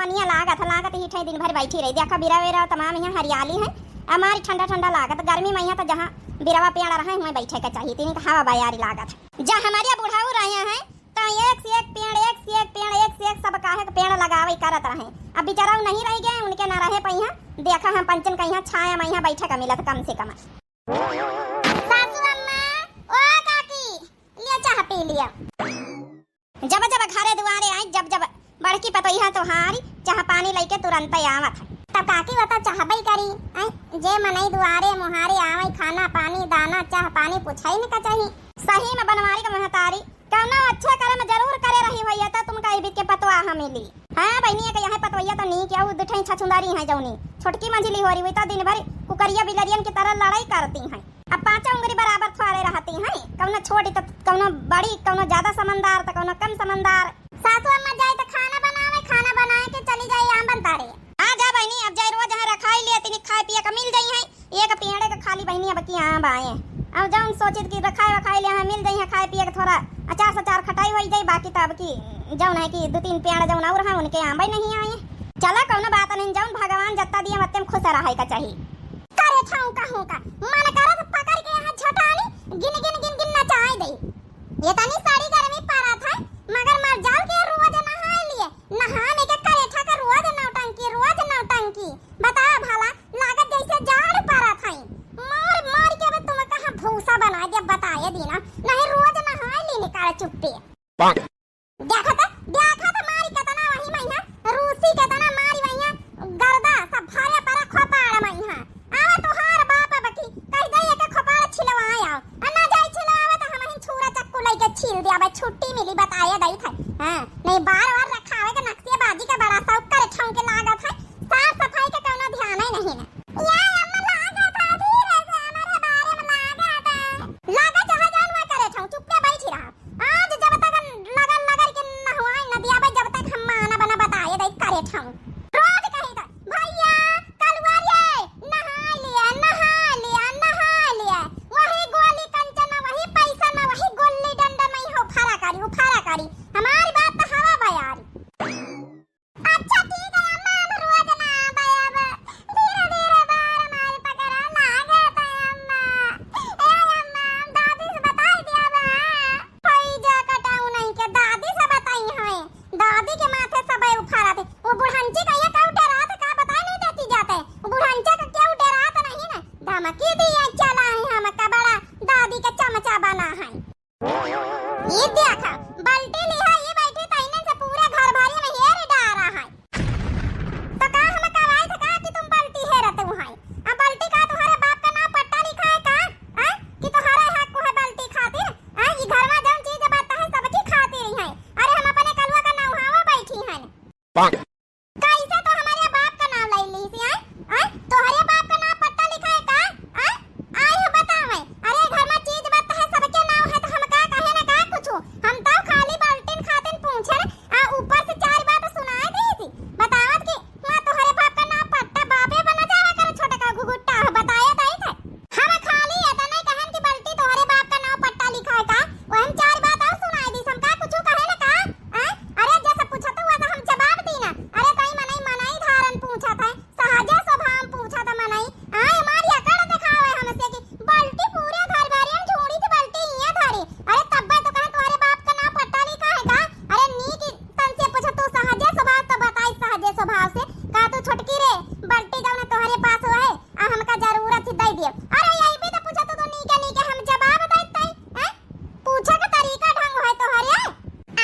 बढ़िया लागत ही ठे दिन भर बैठी रही। देखा बिरा वेरा तमाम यहाँ हरियाली है, हमारी ठंडा ठंडा लागत। गर्मी में यहाँ तो जहाँ बिरावा पेड़ रहे हुए बैठे के चाहिए तीन हवा बयारी लागत। जहाँ हमारे बुढ़ाऊ रहे हैं तो एक से एक पेड़ एक से एक पेड़ एक से एक सब काहे के पेड़ लगावे करत रहे। अब बेचारा नहीं रह गए, उनके ना रहे पहिया। देखा हम पंचन का यहाँ छाया में यहाँ बैठे का मिलत कम से कम। सासू अम्मा ओ काकी लिया चाह पी लिया। जब जब घरे दुआरे आई जब जब बड़की पतोहिया तोहारी चाह पानी लेके तुरंत आवत है। तब काकी बता चाहबई करी जे मनई दुआरे मुहारे आवई खाना पानी दाना चाह पानी पूछाई न का चाहिए। सही में बनवारी का महतारी कौनो अच्छे कर्म जरूर करे रही भैया तो तुम कहीं के पतवा मिली। हाँ बहनी के यहाँ पतवैया तो नहीं क्या उठे छछुंदारी है जौनी छोटकी मंजिली हो रही हुई तो दिन भर कुकरिया बिलरियन की तरह लड़ाई करती हैं। अब पांचों उंगली बराबर थोड़े रहती हैं, कौनो छोटी तो कौनो बड़ी, कौनो ज्यादा समझदार तो कौनो कम समझदार। सासू अम्मा जाए तो खाना बनाए के चली जाए आम बनता रहे। आ जा बहनी अब जाए रोज यहाँ रखाई ले तीन खाए पिए का मिल जाई है। एक पेड़े का खाली बहनी अब की आम आए अब जौन सोचित की रखाई ले यहाँ मिल जाई है खाए पिए का थोड़ा अचार सचार खटाई हो जाए। बाकी तो अब की जौन है कि दो तीन पेड़ जौन और हैं उनके आम नहीं आए। चला कौनो बात नहीं, जौन भगवान जत्ता दिए मत्ते में खुश रहे का चाहिए। करे छाऊ कहूं का मन करत पकड़ के यहाँ झटानी गिन नचाए दे। ये तनी साड़ी गर्मी पारा था मगर मर जाल के रोज नहाए लिए नहाने के करे था का रोज नौटंकी बता भला लागत जैसे जाड़ पारा था। मार के अब तुम कहां भूसा बना दिया बताए दीना नहीं रोज नहाए ली निकाल चुप्पे। देखा था मारी कतना वही मैया रूसी कतना मारी मैया गर्दा सब भरे पर खोपाड़ मैया आवे तोहार बाप बकी कह दे के खोपाड़ छिलवाए आओ अन्ना जाई छिलवावे तो हम छुरा चक्कू लेके छील दिया बे छुट्टी मिली बताए दई था। हां नहीं बार रखावे के नक्शे बाजी का बड़ा सा कर छौं के लागत है साफ सफाई का कोनो ध्यान ही नहीं है। या अम्मा लागत है धीरे से हमारे बारे में लागत जहां जानवा करे छौं चुपके बैठी रहा। आज जब तक लगल के नहवाई नदिया बे जब तक हम माना बना बताए दई करे छौं रोज कही था भैया कलवारिए नहा लिया वही गोली कंचन में वही पैसा में वही गोली डंडा में हो फारा करी हमारी बात तो हवा बयारी। अच्छा ठीक है अम्मा अब रोज ना बयाब धीरे बार हमारी पकड़ा लागत है अम्मा। ए अम्मा दादी से बताई दिया बा पैजा कटाऊ नहीं के दादी से बताई है। दादी के माथे सब उफारा थे वो बुढ़ंची का ये क्यों डरात का बता नहीं देती जाते वो बुढ़ंचा का क्यों डरात नहीं ना धमकी दिए चला है हम का बड़ा दादी का चमचा बना है। ये देखा बल्टी लिया ये बैठी तैने से पूरे घर भरी में हेर डारा है तो का हम कवाई था कि तुम बल्टी हेरते हो है। अब बल्टी का तुम्हारे बाप का नाम पट्टा लिखा है का कि तुम्हारे हक को है बल्टी खातिर ये घर में जौन चीज बात है सबकी खातिर है। अरे हम अपने कलवा का नाम हावा बैठी है कैसे तो हमारे बाप का नाम ले ली सी है तोहरे बाप का नाम पट्टा लिखा है का आई है बतावे। अरे घर में चीज बात है सबके नाम है तो हम का कहे ना का कुछ हम तो खाली बाल्टीन खातिन पूछे ऊपर से चार बात सुनाए दी थी बतावत कि हां तोहरे बाप का नाम पट्टा बापे बना जावा कर छोटा का घुघुट्टा बताया दई थे। हम खाली ऐसा नहीं कहन कि बल्टी तोहरे बाप का नाम पट्टा लिखा है का वो हम चार बात और सुनाए दी हम का कुछ कहे ना का अरे जैसा पूछा तो वैसा हम जवाब दी ना। अरे कहीं मनई धारण पूछा था सहजे स्वभाव पूछा था मनई हमारी अकड़ दिखावे हमसे कि बल्टी पूरे घर भरी हम छोड़ी थी बल्टी हिया धरी। अरे तब तो कहे तुम्हारे बाप का नाम पट्टा लिखा है का। अरे नी की तन से पूछा तू सहजे स्वभाव तो बताई सहजे स्वभाव से का तू छोटकी रे बल्टी जब तुम्हारे पास है हमका जरूरत ही दे दियो। अरे यही भी तो पूछा तो नी के हम जवाब देते हैं पूछा का तरीका ढंग है तुम्हारे।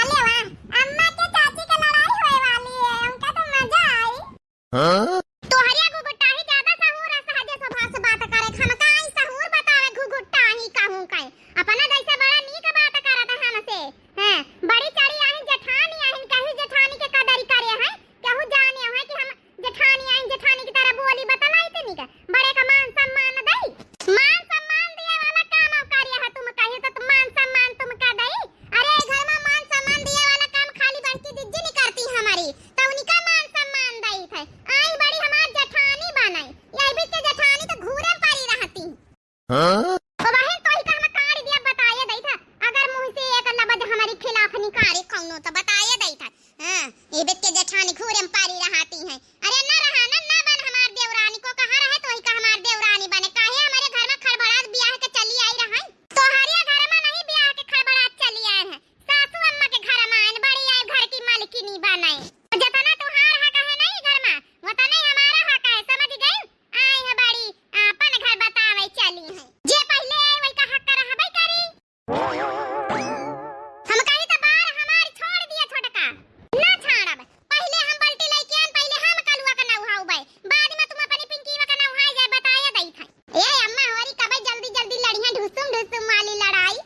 अरे वाह अम्मा के चाची का लड़ाई होए वाली है उनका तो मजा आई। तोहरिया घुघुट्टा ही ज्यादा सहूर है सहजे स्वभाव से बात करे खमका आई सहूर बतावे घुघुट्टा ही कहूं कई अपना जैसे बड़ा नीक बात करत है हमसे। हां बड़ी चढ़ी आई जेठानी आई कहीं जेठानी के कदर करे है केहू जाने है कि हम जेठानी की तरह बोली बतलाई तनी का बड़े का मान सम्मान दिए वाला काम और कार्य है तुम कहिए तो मान सम्मान तुम का दई। अरे घर में मान सम्मान दिए वाला काम खाली बंटी दिज्जी नहीं करती हमारी तो उनका मान सम्मान दई थे आई बड़ी हमार जेठानी बनाई यही भी के जेठानी तो घूरे पारी रहती तो बहन तो ही का हम काट दिया बताए दई था अगर मुंह से एक लबज हमारी खिलाफ निकारे कौनो तो बताए दई था। हां ये बेट के जेठानी खूब पारी रहती हैं। अरे ना रहा ना बन हमार देवरानी को कहा रहे तो ही का हमार देवरानी बने काहे हमारे घर में खड़बड़ाहट ब्याह के चली आई रहा तो हरिया घर में नहीं ब्याह के खड़बड़ाहट चली आए हैं। सासू अम्मा के घर में आए बड़ी आए घर की मालकिनी बनाए जतना तुहार हक है नहीं घर में वतना ही हमारा हक है समझ गई। आए है बड़ी अपन घर बतावे चली है जे पहले आए वही का हक रहबे करी। हम कहीं तो बार हमारी छोड़ दिया छोटका ना छाड़ब पहले हम बल्टी लेके आन पहले हम कलुआ का नौहाउबे बाद में तुम अपनी पिंकीवा का नौहाए जाए बताया दई था। ए अम्मा हमारी कबे जल्दी जल्दी लड़ियां ढुसुम ढुसुम वाली लड़ाई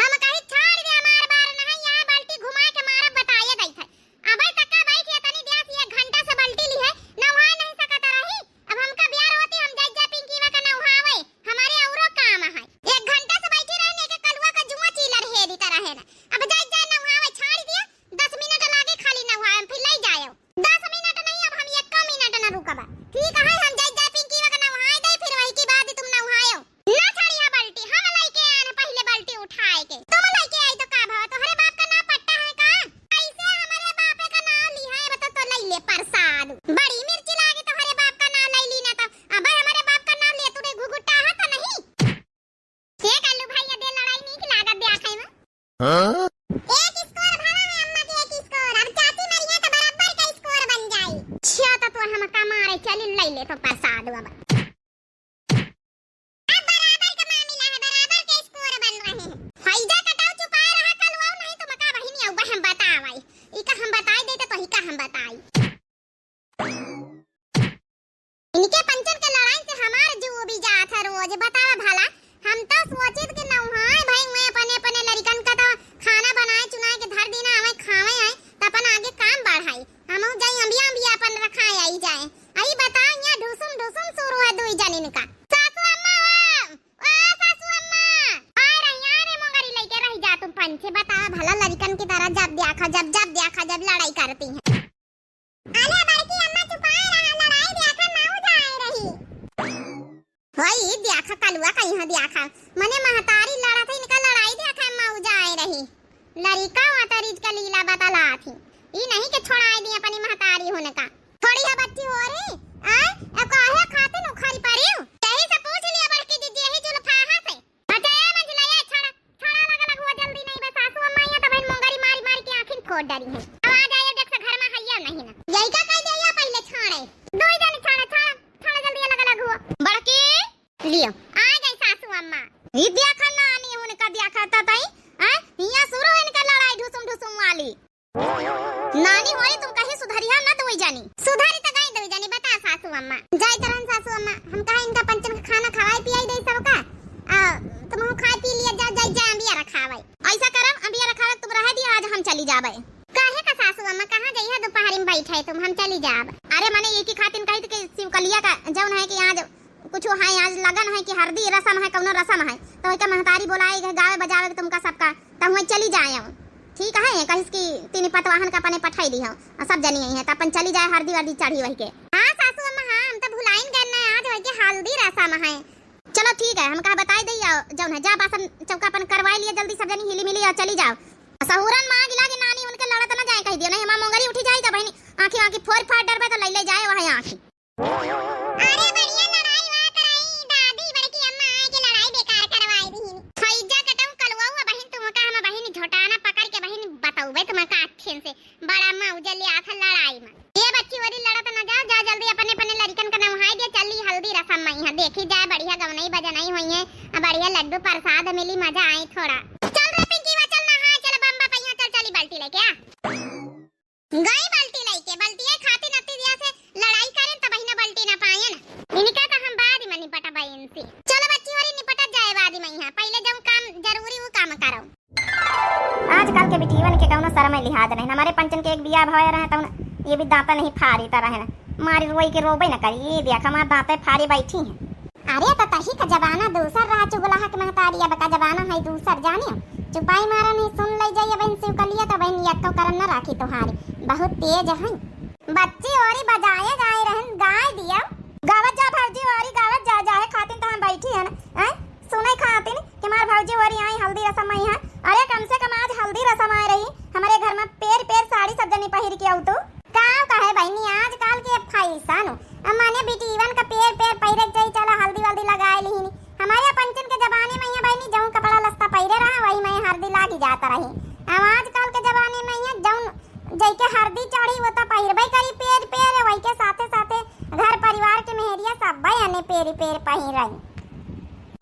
हम कहीं छोड़ दे हमार बार नहीं यहां बल्टी घुमा के मारा बताया दई था। अबे तक बैठ तनी देस 1 घंटा से बल्टी ली है नौहाए नहीं सकता रही। अब हमका ब्याह होती हम जाई जा पिंकीवा का नौहावे हमारे औरो काम है। 1 घंटा से बैठी रहने के कलुआ का जुआ चीलर हेरी तरह है ना। अब जाई जा नौहावे छाड़ दिया 10 मिनट लागे खाली नौहाए फिर ले जायो 10 मिनट नहीं अब हम 1 मिनट ना रुकबा ठीक है। हम जाई जा पिंकीवा का नौहाए दे फिर वही की बात तुम नौहायो ना छाड़िया बल्टी हम लेके आए पहले बल्टी उठाए के तुम लेके आई तो का भाव तोहरे बाप का नाम पट्टा है का ऐसे हमारे बाप का नाम ली है बता तो ले ले प्रसाद बड़ी मिर्ची लागे तोहरे बाप का नाम ले ली ना तो अब हमारे बाप का नाम ले तूने घुघुटा है तो नहीं ये कल्लू भैया दे लड़ाई नहीं लागत ब्याह खाई में एक स्कोर भरा है अम्मा के एक स्कोर अब चाची मरी है तो बराबर का स्कोर बन जाए। अच्छा तो तू हम का मारे चल ले ले तो प्रसाद अब बराबर का मामला है बराबर के स्कोर बन रहे हैं। फायदा कटाओ चुपाए रहा कलवाओ नहीं तो मका बहिनी अब हम बतावाई ई का हम बताई देते तो ही का हम बताई इनके पंचन के लड़ाई से हमार जो भी जात है रोज बतावा भला हम तो सोचित के नौहाए भाई मैं अपने अपने लड़कन का तो खाना बनाए चुनाए के धर देना हमें खावे आए तो अपन आगे काम बढ़ाई हम जाई अंबिया अपन रखाए आई जाए आई बताओ यहां ढुसुम ढुसुम शुरू है दुई जनिन का। सासू अम्मा ओ सासू अम्मा आ रही रे मोगरी लेके रह जा तुम पंचे बताओ भला लड़कन की तरह जब देखा जब लड़ाई करती है। अरे बड़की अम्मा चुपाए रहा लड़ाई देखा ना हो जाए रही होई देखा कलुआ कहीं है देखा मने महतारी लड़ा थी इनका लड़ाई देखा मऊ जाए रही लड़का वातरीज का लीला बतला थी ई नहीं के छोड़ाए दी अपनी महतारी होने का थोड़ी है बच्ची हो रही आए ए काहे खाते नो खाली परियो यही से पूछ लिया बड़की दीदी यही जुल्फाहा से बचाया मंजला ये छोड़ा लगा हुआ जल्दी नहीं बस सासू अम्मा या तो बहन मोंगरी मारी के आंखें फोड़ डरी है। अब आ जाए देख से घर में हैया नहीं ना यही का कह दिया पहले छाड़े दो जन छाड़ा जल्दी लगा हुआ बड़की लियो आ गई सासू अम्मा ई देखा ना आनी होने का देखा था ताई हैं यहां शुरू है इनका लड़ाई ढुसुम वाली नानी होई तुम कहीं सुधरिया ना तो वही जानी सुधारी तो गई दो जानी बता सासू अम्मा जाई तरन सासू अम्मा हम कहा इनका पंचन का खाना खवाई पियाई दे सब का तुम हो खाई पी लिया जा अंबिया रखावे ऐसा करम अंबिया रखावे तुम रह दिया आज हम चली जाबे काहे का सासू अम्मा कहां जइहा दोपहर में बैठे तुम हम चली जाब। अरे माने एक ही खातिन कहित के शिवकलिया का जौन है कि आज कुछ है आज लगन है कि हरदी रसम है कौनो रसम है तो वही का महतारी बुलाई गावे बजावे तुमका सबका तो हम चली जाए ठीक है कहिस की तीन पतवाहन का अपने पठाई दी हो सब जनी है तो अपन चली जाए हरदी वर्दी चढ़ी वही के। हां सासू अम्मा हां हम तो भुलाइन करना आज वही के हल्दी रसम है चलो ठीक है हम कहा बताई दई जौन है जा बासन चौका अपन करवाई लिया जल्दी सब जनी हिली मिली और चली जाओ। सहुरन मां गिला के नानी उनके लड़त ना जाए कह दियो नहीं मां मोंगरी उठी जाई त बहनी आंखी फोड़ फाड़ डरबे तो ले जाए वहां आंखी। अरे बढ़िया लड़ाई वा कराई दादी बड़की अम्मा आए के लड़ाई बेकार करवाई दी फैजा कटाऊ कलवाऊ बहन तुम का हम बहन झोटाना पकड़ के बहन बताऊबे तुम का अखिन से बड़ा मां उजले आथा लड़ाई में ये बच्ची वरी लड़त ना जा जल्दी अपने अपने लड़कन का नहाई दे चली हल्दी रसम में यहां देखी जाए बढ़िया गवनई बजनई होई है बढ़िया लड्डू प्रसाद मिली मजा आई थोड़ा चल रे पिंकी वा चल नहा चल बम्बा पहिया चल चली बाल्टी लेके आ गई बाल्टी लेके बाल्टी खाती नती दिया से लड़ाई करें त बहिना बाल्टी ना पाए ना इनका का हम बाद में निपटा बहन से चलो बच्ची वाली निपटा जाए बाद में यहां पहले जब काम जरूरी वो काम करो। आजकल के बिटिवन के कौनो शर्म लिहाज नहीं हमारे पंचन के एक बियाह भय रहे तो ये भी दांता नहीं फाड़ी तरह है मारी रोई के रोबे न करी ये देख हमार दांते फाड़ी बैठी हैं। अरे तो तही का जमाना दूसर रहा चुगलाहा के महतारी अब का जमाना है दूसर जानियो चुपाई मारा नहीं सुन ले जाइए बहन शिवकलिया तो बहन यक्को करम न राखी तुम्हारी बहुत तेज है बच्ची औरी बजाए जाए रहन गाय दिया गावत जा भौजी औरी गावत जा जाए खातिन तो हम बैठी है ना सुने खातिन कि मार भौजी औरी आई हल्दी रसम आई है। अरे कम से कम आज हल्दी रसम आ रही हमारे घर में पेर पेर साड़ी सब जनी के आउ तो का है बहनी आजकल के फैशन माने बिटीवन का पेड़ पेड़ पहिरे जाई चला हल्दी वल्दी लगाए ली हमारे पंचन के जमाने में यहाँ बहनी जऊं कपड़ा लस्ता पहिरे रहा वही मैं हल्दी लागी जाता रही। अब आजकल के जमाने में यहाँ जऊं जैके हल्दी चढ़ी वो तो पहिरबे करी पेड़ पेड़ वही के साथे साथे घर परिवार के मेहरिया सब यानी पेड़ पेड़ पहिर रही।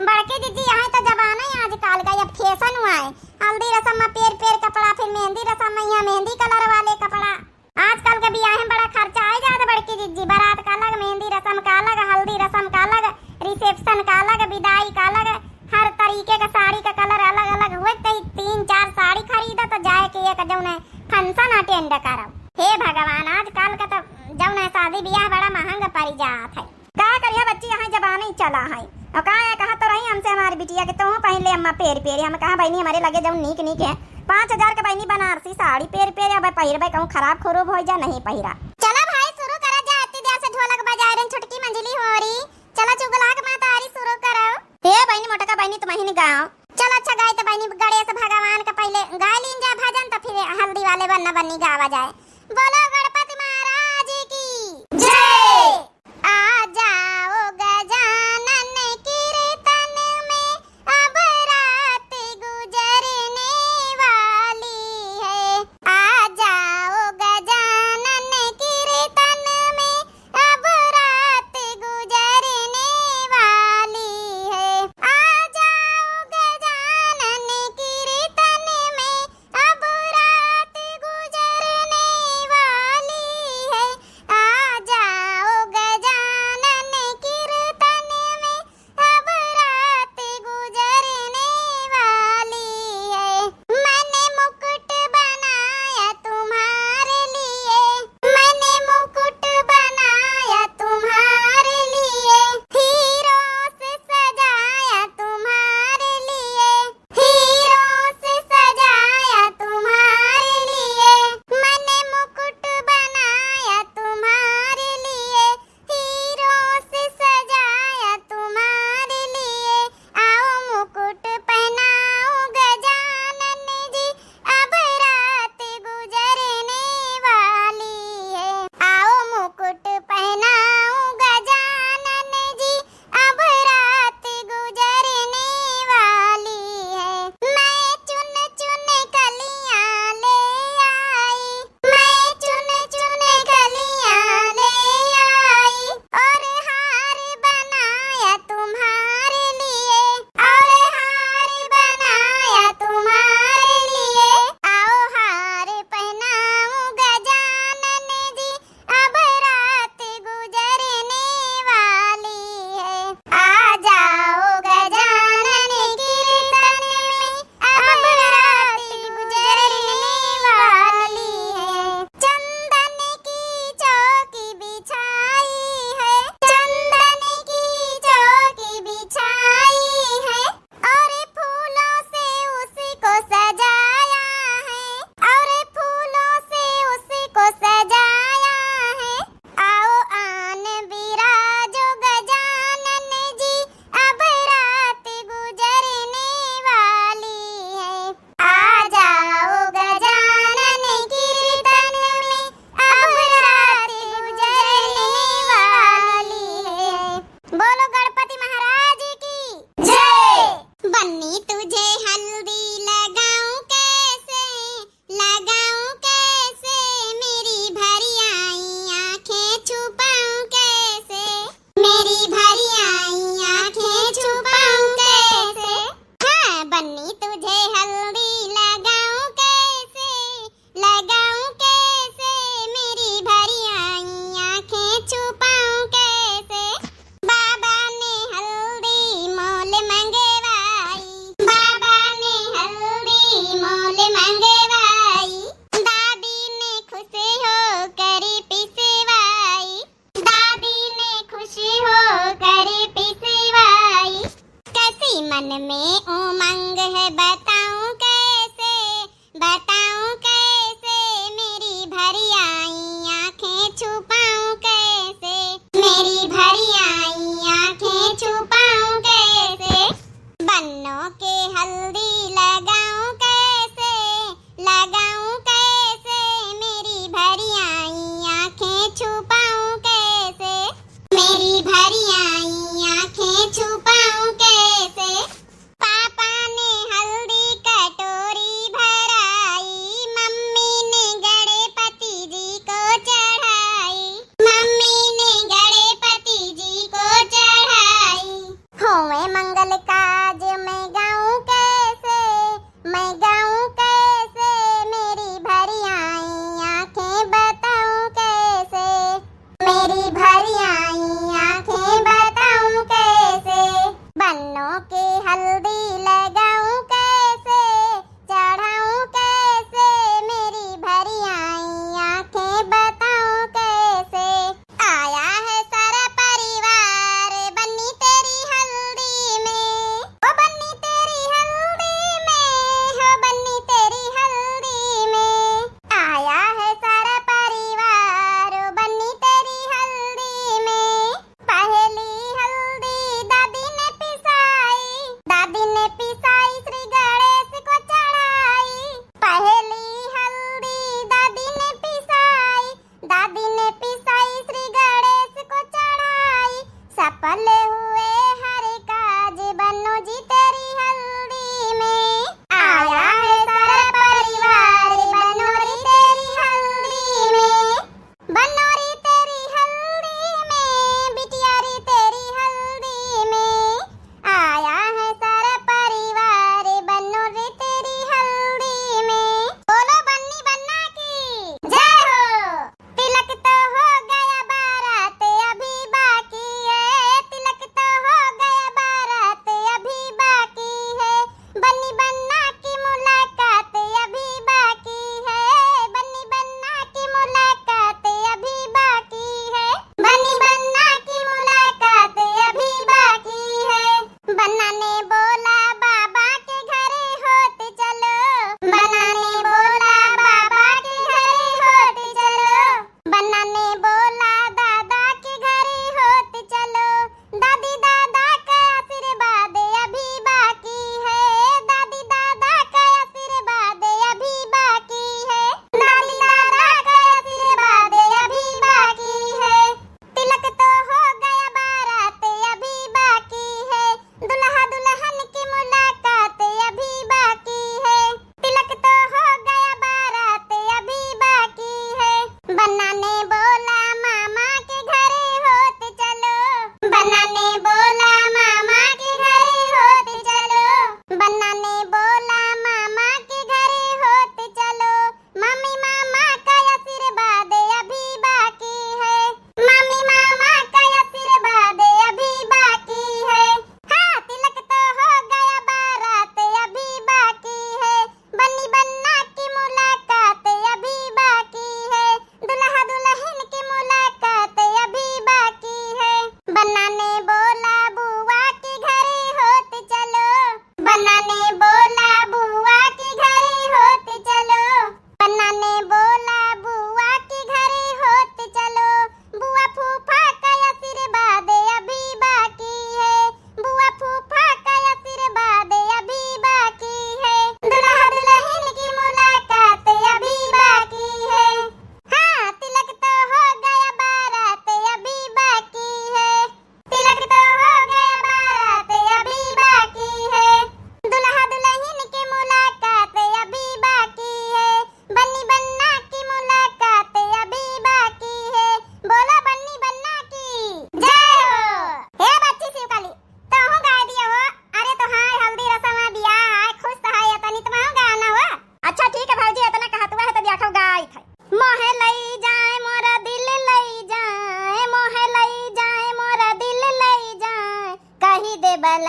बड़के दीदी यहाँ तो जमाना ही आजकल का अब फैशन हुआ है हल्दी रस्म में पेड़ पेड़ कपड़ा फिर मेहंदी रस्म में यहाँ मेहंदी कलर वाले कपड़ा। आजकल के ब्याह में बड़ा खर्चा आ जाता बड़की दीदी बारात का अलग मेहंदी रस्म का अलग हल्दी रस्म का अलग रिसेप्शन का अलग विदाई का अलग हर तरीके का साड़ी का कलर अलग अलग हुए तो 3-4 साड़ी खरीदा तो जाए के एक जौन फंक्शन अटेंड करो। हे भगवान आजकल का तो जौन शादी ब्याह बड़ा महंगा पड़ जात है। का करिया बच्ची यहाँ जबान ही चला है और कहा तो रही हमसे हमारी बिटिया के तो पहन ले अम्मा पेड़ पेड़ हम कहा बहनी हमारे लगे जब नीक नीक है 5,000 के बहनी बनारसी साड़ी पेड़ पेड़ अब पहिरबे कहूँ खराब खरूब हो जा नहीं पहिरा। चलो भाई शुरू करा जा इतनी देर से ढोलक बजाए रहे छुटकी मंजिली हो रही चलो चुगलाक माता आरी शुरू करो। हे बहनी मोटा का बहनी तुम ही गाओ चलो अच्छा गाय तो बहनी गणेश भगवान का पहले गा लीन जा भजन तो फिर हल्दी वाले बन्ना बन्नी गावा जाए। बोलो गणपति महाराज की जय। आ जाओ गजानन कीर्तन में अब रात गुजरने वाली है। आ जाओ गजानन कीर्तन में अब रात गुजरने वाली है। आ जाओ गजानन कीर्तन में अब रात गुजरने वाली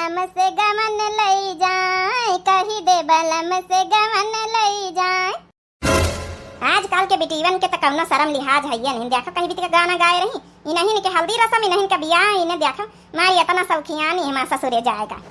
बलम से गवन लई जाए, कही दे बलम से गवन लई जाए। आजकल के बेटीवन के त कौनो शर्म लिहाज है नहीं। देखो कहीं भी गाना गाए रही, इन्हीं के हल्दी रसम, इन्हीं का ब्याह, इन्हें देखो मारी इतना सौखियानी हमारा ससुरे जाएगा।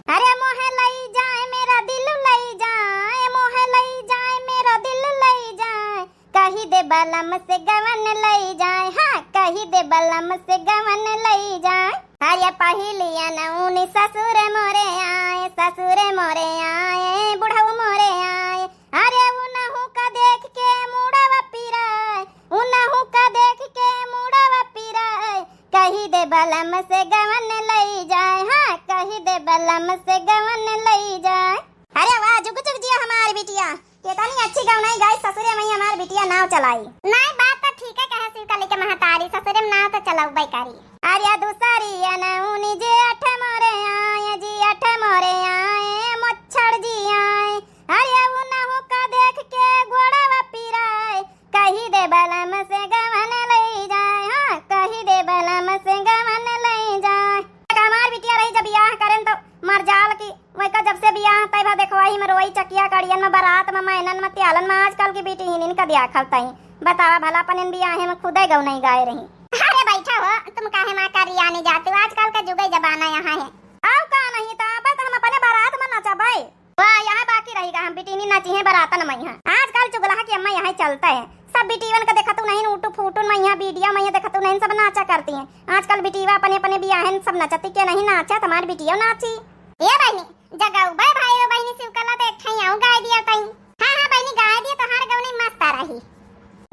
अरे मोहे लई जाए मेरा दिल लई जाए, मोहे लई जाए मेरा दिल लई जाए, कही दे बलम से गवन लई जाए, हाँ कही दे बलम से गवन लई जाए। अरे पहलिया नऊनी ससुर मोरे आए, ससुर मोरे आए, बुढ़ऊ मोरे आए। अरे उनहु का देख के मुड़वा पिराए, उनहु का देख के मुड़वा पिराए, कही दे बलम से गवन लई जाए, हाँ कही दे बलम से गवन लई जाए। अरे वाह जुग जुग जिया हमारी बिटिया, कितनी अच्छी गवनाई गाई ससुरे में हमारी बिटिया नाव चलाई। नहीं बात तो ठीक है, कहे शिवकली के महतारी ससुरे में नाव तो चलाऊ बैकारी। अरे दूसरी अनउनी जे अठ मोरे आए जी, अठ मोरे आए, मोछड़ जी आए। अरे उनहु का देख के घोड़वा पिराए, कही दे बलम से गवन लई जाए, हाँ कही दे बलम से गवन लई जाए। हमार बिटिया रही जब ब्याह करें तो मरजाल की वैका जब से ब्याह तय भा देखो वही में रोई चकिया कड़ियन में बारात में मैनन में त्यालन में। आजकल की बेटी हिन का दिया खलता ही बतावा भला पन ब्याह में खुदे गौ नहीं गाए रही। अरे बैठा हो तुम काहे मां का रिया नहीं जाते हो, आजकल का जुग जमाना यहाँ है। आओ का नहीं था बस हम अपने बारात में नचा भाई, वाह यहाँ बाकी रहेगा हम बिटिनी नची है बारातन में। यहाँ आजकल चुगला कि अम्मा यहाँ चलता है, सब बिटीवन का देखा तू नहीं उठू फूटू में यहाँ वीडियो में देखा तू नहीं सब नाचा करती हैं। आजकल बिटीवा अपने अपने ब्याह सब नचती के नहीं नाचा, तुम्हारी बिटिया नाची। ये बहनी जगाऊ भाई भाई बहनी शिवकला तो एक आऊं गाय दिया तई। हां हां बहनी गाय दिया तो हर गवनी मस्त आ रही।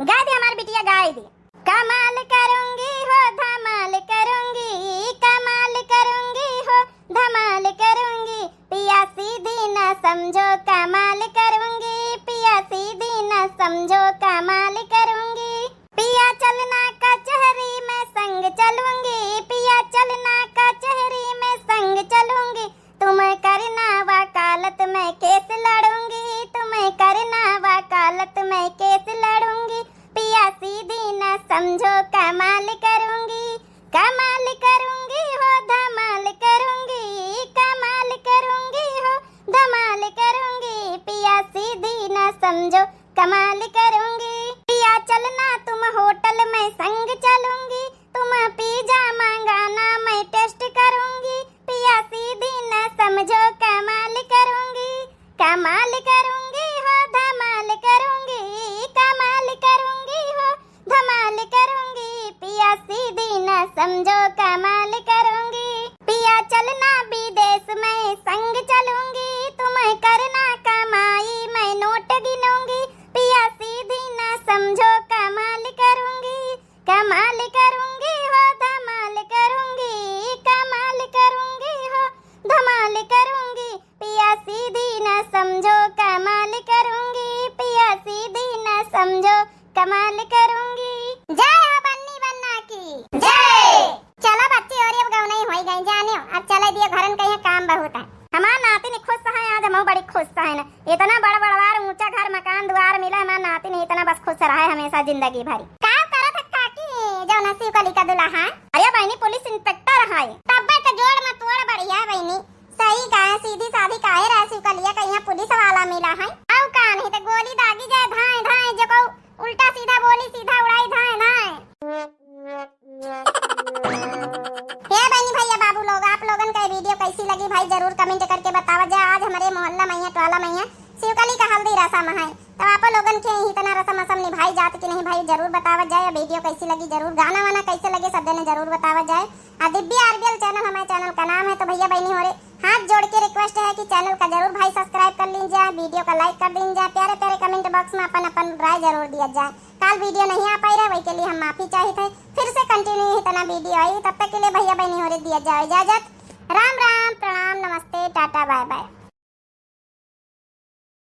गाय दी हमारी बिटिया गाय दी। कमाल करूंगी हो धमाल करूंगी, कमाल करूंगी हो धमाल करूंगी, पिया सीधी न समझो कमाल करूंगी, पिया सीधी न समझो कमाल करूंगी। पिया चलना कचहरी में संग चलूंगी, पिया चलना कचहरी में संग चलूंगी, तुम्हें करना वकालत में केस लड़ूंगी, तुम्हें करना वकालत में केस लड़ूंगी, पिया सीधी न समझो कमाल करूंगी, कमाल करूंगी हो धमाल करूंगी, कमाल करूंगी हो धमाल करूंगी, पिया सीधी न समझो कमाल करूंगी। पिया चलना तुम होटल में संग चलूंगी, तुम पिज्जा मंगाना मैं टेस्ट करूंगी, पिया सीधी न समझो कमाल करूंगी, कमाल करूंगी हो धमाल करूंगी, कमाल करूंगी हो धमाल करूंगी, पिया सीधी न समझो कमाल करूंगी। पिया चलना विदेश में संग चलूंगी, तुम्हें करना कमाई मैं नोट गिनूंगी, पिया सीधी न समझो कमाल करूंगी, कमाल करूंगी हो धमाल करूंगी, कमाल करूंगी हो धमाल करूंगी, पिया सीधी न समझो कमाल करूंगी, पिया सीधी न समझो कमाल करूंगी। जय हो बन्नी बन्ना की जय। चलो बच्ची और अब गवनाई होई गई जाने, अब चले दिए घरन कहीं काम बहुत है। हमार नाती ने खुश है, आज हम बड़ी खुश है ना, इतना बड़ा बड़वार ऊंचा घर मकान द्वार मिला हमार नाती ने, इतना बस खुश रहा है हमेशा जिंदगी भरी। का करत काकी जो नसीब कली का दुल्हा। अरे बहनी पुलिस इंस्पेक्टर है। तब्बे तो जोड़ मत तोड़ बढ़िया बहनी, सही कहा सीधी सादी काहे रहा शिवकलिया का यहाँ पुलिस वाला मिला है। अब का नहीं तो गोली दागी जाए धाए धाए, जो को उल्टा सीधा बोली सीधा उड़ाई धाए धाए। हे बहनी भैया बाबू लोग, आप लोगन का वीडियो कैसी लगी भाई जरूर कमेंट करके बतावा जाए। आज हमारे मोहल्ला मैया टोला मैया शिवकली का हल्दी रसम है, तो आप लोगन के इतना रसम असम निभाई जात कि नहीं भाई जरूर बतावा जाए। वीडियो कैसी लगी जरूर, गाना वाना कैसे लगे सब जने जरूर बतावा जाए। दिव्या आरबीएल चैनल हमारे चैनल का नाम है, तो भैया बहनी हो रहे हाथ जोड़ के रिक्वेस्ट है कि चैनल का जरूर भाई सब्सक्राइब कर लीजिए, वीडियो का लाइक कर दीजिए, प्यारे प्यारे कमेंट बॉक्स में अपन राय जरूर दिया जाए। कल वीडियो नहीं आ पाई रहे वही के लिए हम माफी चाहते थे, फिर से कंटिन्यू इतना वीडियो आई, तब तक के लिए भैया बहनी हो रही दिया जाए इजाजत। राम राम प्रणाम नमस्ते टाटा बाय बाय।